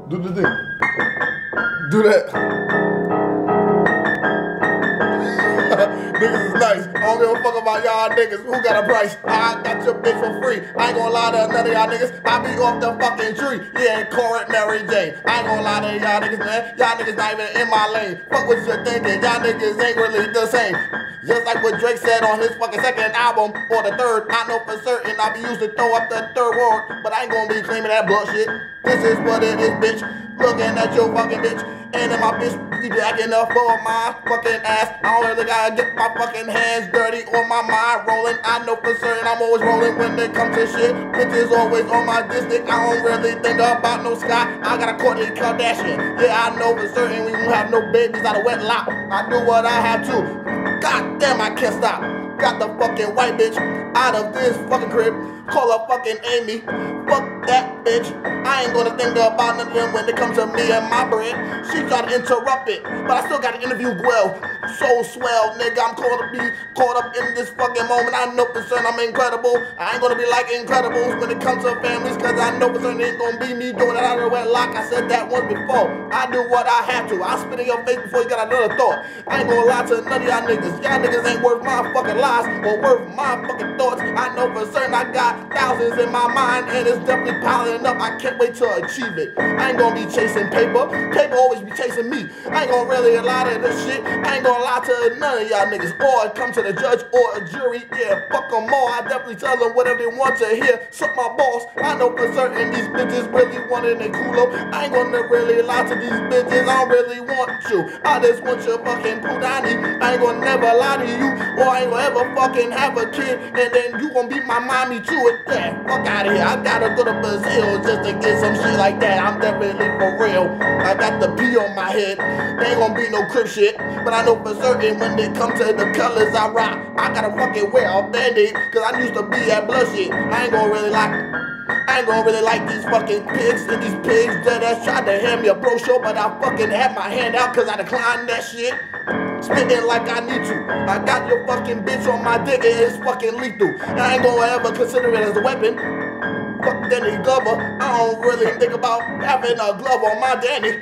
Do the thing. Do that. Niggas is nice. I don't give a fuck about y'all niggas. Who got a price? I got your bitch for free. I ain't gonna lie to none of y'all niggas. I be off the fucking tree. Yeah, Corinth, Mary Jane. I ain't gonna lie to y'all niggas, man. Y'all niggas not even in my lane. Fuck what you're thinking. Y'all niggas ain't really the same. Just like what Drake said on his fucking second album, or the third, I know for certain I be used to throw up the third word, but I ain't gonna be claiming that bullshit. This is what it is, bitch. Looking at your fucking bitch, and then my bitch be jacking up for my fucking ass. I don't really gotta get my fucking hands dirty or my mind rolling. I know for certain I'm always rolling when it comes to shit. Bitches always on my district. I don't really think about no sky. I got a Kourtney Kardashian. Yeah, I know for certain we won't have no babies out of wedlock. I do what I have to. God damn, I can't stop. Got the fucking white bitch out of this fucking crib. Call her fucking Amy. Fuck that bitch. I ain't gonna think about none of them when it comes to me and my bread. She tried to interrupt it, but I still gotta interview well. So swell, nigga. I'm caught up in this fucking moment. I know for certain I'm incredible. I ain't gonna be like Incredibles when it comes to families, cause I know for certain it ain't gonna be me doing it out of wedlock. I said that once before. I do what I have to. I spit in your face before you got another thought. I ain't gonna lie to none of y'all niggas. Y'all niggas ain't worth my fucking lies or worth my fucking thoughts. I know for certain I got thousands in my mind, and it's definitely piling up. I can't wait to achieve it. I ain't gonna be chasing paper. Paper always be chasing me. I ain't gonna really lie to this shit. I ain't gonna lie to none of y'all niggas. Or come to the judge or a jury. Yeah, fuck them all. I definitely tell them whatever they want to hear. Suck my balls. I know for certain these bitches really wanted a culo. I ain't gonna really lie to these bitches. I don't really want you. I just want your fucking punani. I ain't gonna never lie to you. Or I ain't gonna ever fucking have a kid. And then you gonna beat my mommy to it. Yeah, fuck out of here. I gotta go to Brazil just to get some shit like that. I'm definitely for real. I got the P on my head. Ain't gonna be no crib shit. But I know for certain when it comes to the colors I rock, I gotta fucking wear a band-aid. Cause I used to be at blood shit. I ain't gonna really like these fucking pigs and these pigs that tried to hand me a brochure, but I fucking had my hand out cause I declined that shit. Spitting like I need to. I got your fucking bitch on my dick and it's fucking lethal. I ain't gonna ever consider it as a weapon. Fuck Danny Glover. I don't really think about having a glove on my Danny.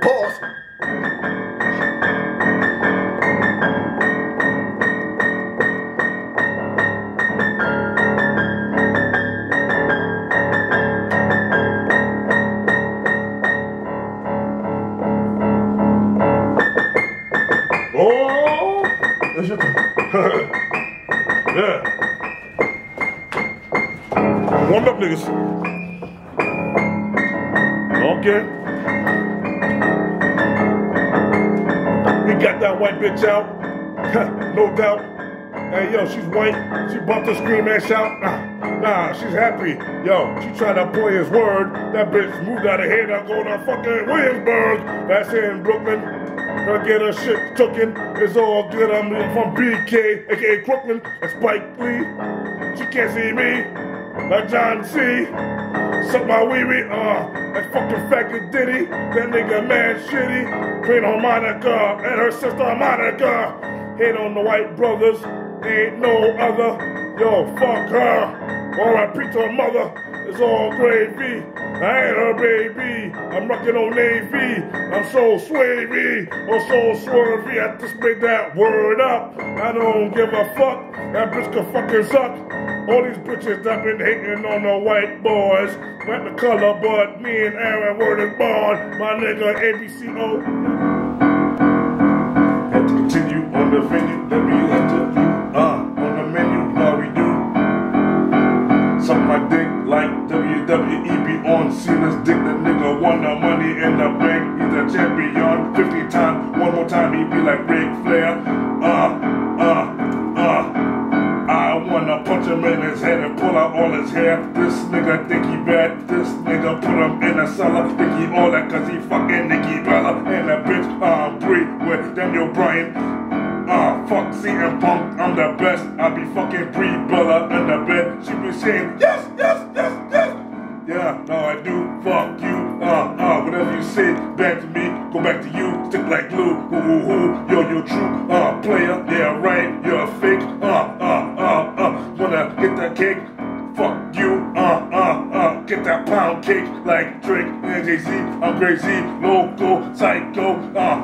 Pause. Oh, that's your turn. Yeah. Warm up, niggas. Okay. We got that white bitch out. No doubt. Hey, yo, she's white. She about to scream and shout. Nah, she's happy. Yo, she tried to play his word. That bitch moved out of here. Now going to fucking Williamsburg. That's in Brooklyn. Her get her shit tookin', it's all good. I'm from BK, aka Crooklyn, and Spike Lee. She can't see me, like John C. Suck my wee-wee, that fucking faggot Diddy. That nigga mad shitty. Playing harmonica, and her sister Monica. Hate on the white brothers, ain't no other. Yo, fuck her. R.I.P. to her mother. It's all gravy. I ain't her baby. I'm rockin' on Navy. I'm so swavy or so swervy. I just made that word up. I don't give a fuck. That bitch can fucking suck. All these bitches that been hating on the white boys. Not the color, but me and Aaron word is born. My nigga ABCO. And to continue on the venue, let me interview. On the menu, how we do. Suck my dick like WWE be on Cena's dick. The nigga won the money in the bank. He's a champion 50 times. One more time he be like Ric Flair. I wanna punch him in his head and pull out all his hair. This nigga think he bad. This nigga put him in a cellar. Think he all that cause he fucking Nikki Bella. And that bitch Brie with Daniel Bryan. Fuck CM Punk, I'm the best. I be fucking Brie Bella in the bed. She be saying, yes, yes, yes, yes. Yeah, no, I do. Fuck you. Whatever you say back to me, go back to you. Stick like glue. Yo, you're true. Player, yeah, right. You're a fake. Wanna get that cake? Fuck you. get that pound cake like Drake and Jay-Z. I'm crazy, loco, psycho,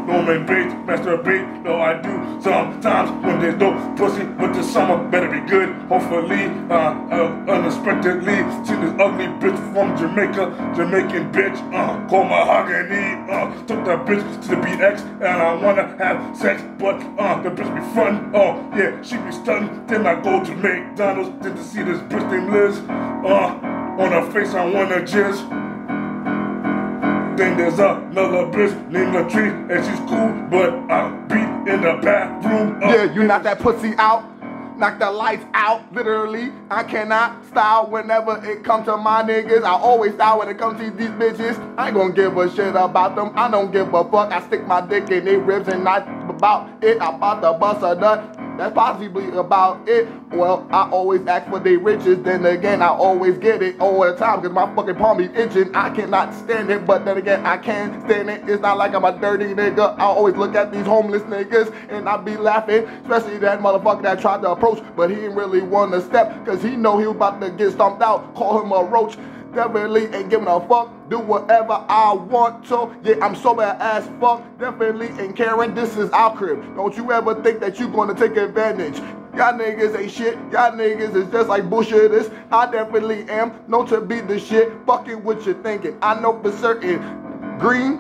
Norman Bates, masturbate. No, I do sometimes when there's no pussy, but the summer better be good. Hopefully, unexpectedly, see this ugly bitch from Jamaica, Jamaican bitch, call Mahogany, took that bitch to the BX, and I wanna have sex, but the bitch be fun, yeah, she be stunning. Then I go to McDonald's, then to see this bitch named Liz, on her face I wanna jizz. Then there's another bitch named Latrice, and she's cool, but I'll be in the bathroom. Yeah, you knock that pussy out, knock the lights out, literally. I cannot style whenever it comes to my niggas. I always style when it comes to these bitches. I ain't gonna give a shit about them. I don't give a fuck. I stick my dick in their ribs and not about it. I'm about to bust a nut. That's possibly about it. Well, I always ask for they riches. Then again, I always get it all the time because my fucking palm be itching. I cannot stand it, but then again, I can stand it. It's not like I'm a dirty nigga. I always look at these homeless niggas and I be laughing. Especially that motherfucker that tried to approach, but he didn't really want to step because he know he was about to get stomped out. Call him a roach. Definitely ain't giving a fuck. Do whatever I want to. Yeah, I'm sober as fuck. Definitely ain't caring. This is our crib. Don't you ever think that you gonna take advantage. Y'all niggas ain't shit. Y'all niggas is just like bullshitters. I definitely am known to be the shit. Fucking what you thinking. I know for certain. Green.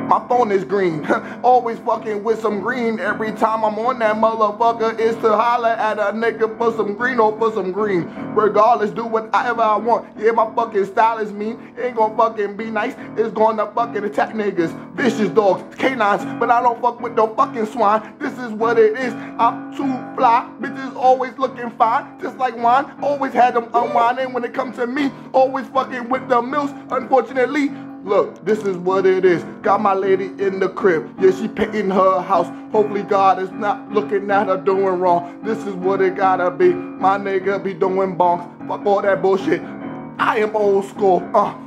My phone is green. Always fucking with some green. Every time I'm on that motherfucker is to holler at a nigga for some green or for some green. Regardless, do whatever I want. Yeah, my fucking style is mean. It ain't gonna fucking be nice. It's gonna fucking attack niggas. Vicious dogs, canines. But I don't fuck with no fucking swine. This is what it is. I'm too fly. Bitches always looking fine. Just like wine. Always had them unwinding when it comes to me. Always fucking with the mills. Unfortunately, look, this is what it is. Got my lady in the crib. Yeah, she painting her house. Hopefully God is not looking at her doing wrong. This is what it gotta be. My nigga be doing bonks. Fuck all that bullshit. I am old school.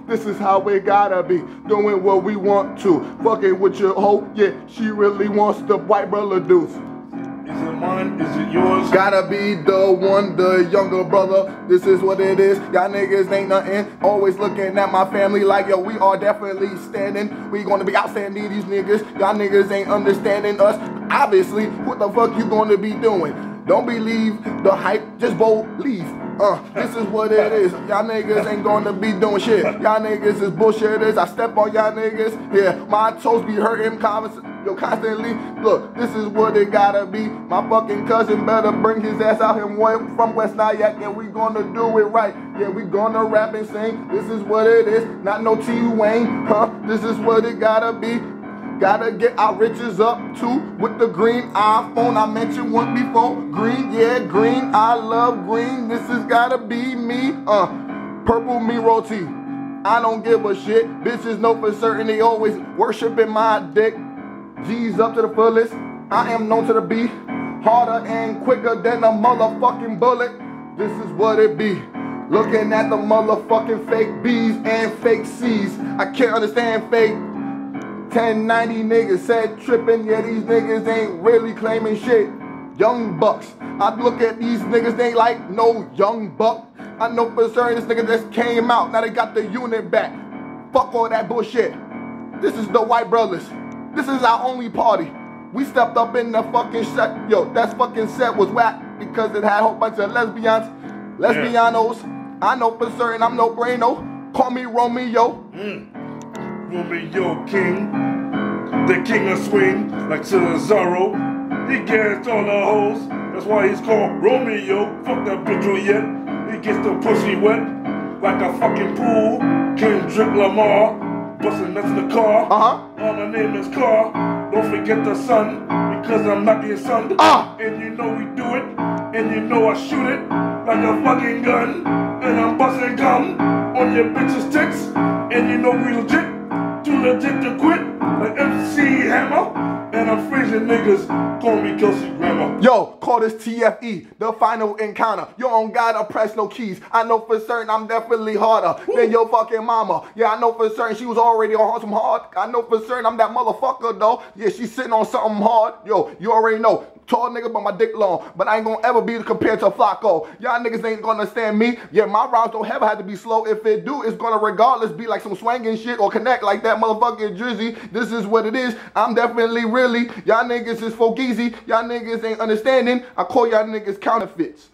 This is how it gotta be. Doing what we want to. Fucking with your hoe. Yeah, she really wants the white brother deuce. Is it mine? Is it yours? Gotta be the one, the younger brother. This is what it is. Y'all niggas ain't nothing. Always looking at my family like, yo, we are definitely standing. We gonna be outstanding these niggas. Y'all niggas ain't understanding us. Obviously, what the fuck you gonna be doing? Don't believe the hype, just believe. This is what it is. Y'all niggas ain't gonna be doing shit. Y'all niggas is bullshitters. I step on y'all niggas. Yeah, my toes be hurting constantly. Look, this is what it gotta be. My fucking cousin better bring his ass out here from West Nyack. Yeah, we gonna do it right. Yeah, we gonna rap and sing. This is what it is. Not no T-Wayne. This is what it gotta be. Gotta get our riches up too with the green iPhone. I mentioned one before. Green, yeah, green. I love green. This has gotta be me. Purple me roti. I don't give a shit. Bitches know for certain they always worshiping my dick. G's up to the fullest. I am known to be harder and quicker than a motherfucking bullet. This is what it be. Looking at the motherfucking fake B's and fake C's. I can't understand fake 1090 niggas said tripping, yeah, these niggas ain't really claiming shit. Young bucks. I look at these niggas, they ain't like no young buck. I know for certain this nigga just came out, now they got the unit back. Fuck all that bullshit. This is the white brothers. This is our only party. We stepped up in the fucking set. Yo, that fucking set was whack because it had a whole bunch of lesbianos. I know for certain I'm no braino. Call me Romeo. Romeo King, the king of swing, like Cesaro. He gets all the hoes, that's why he's called Romeo. Fuck that bitch Juliet, he gets the pussy wet, like a fucking pool. Kendrick Lamar, busting nuts in the car. All my name is Car. Don't forget the sun, because I'm not your son. And you know we do it, and you know I shoot it like a fucking gun. And I'm busting gum on your bitch's tits, and you know we legit. Too legit to quit, like MC Hammer, and I'm freezing niggas, call me Kelsey Grammer. Yo, call this TFE, the final encounter. You don't gotta press no keys. I know for certain I'm definitely harder than your fucking mama. Yeah, I know for certain she was already on some hard. I know for certain I'm that motherfucker though. Yeah, she's sitting on something hard. Yo, you already know. Tall nigga, but my dick long. But I ain't gonna ever be compared to Flacco. Y'all niggas ain't gonna understand me. Yeah, my routes don't ever have to be slow. If it do, it's gonna regardless be like some swanging shit or connect like that motherfucking Drizzy. This is what it is. I'm definitely really. Y'all niggas is fogeezy. Y'all niggas ain't understanding. I call y'all niggas counterfeits.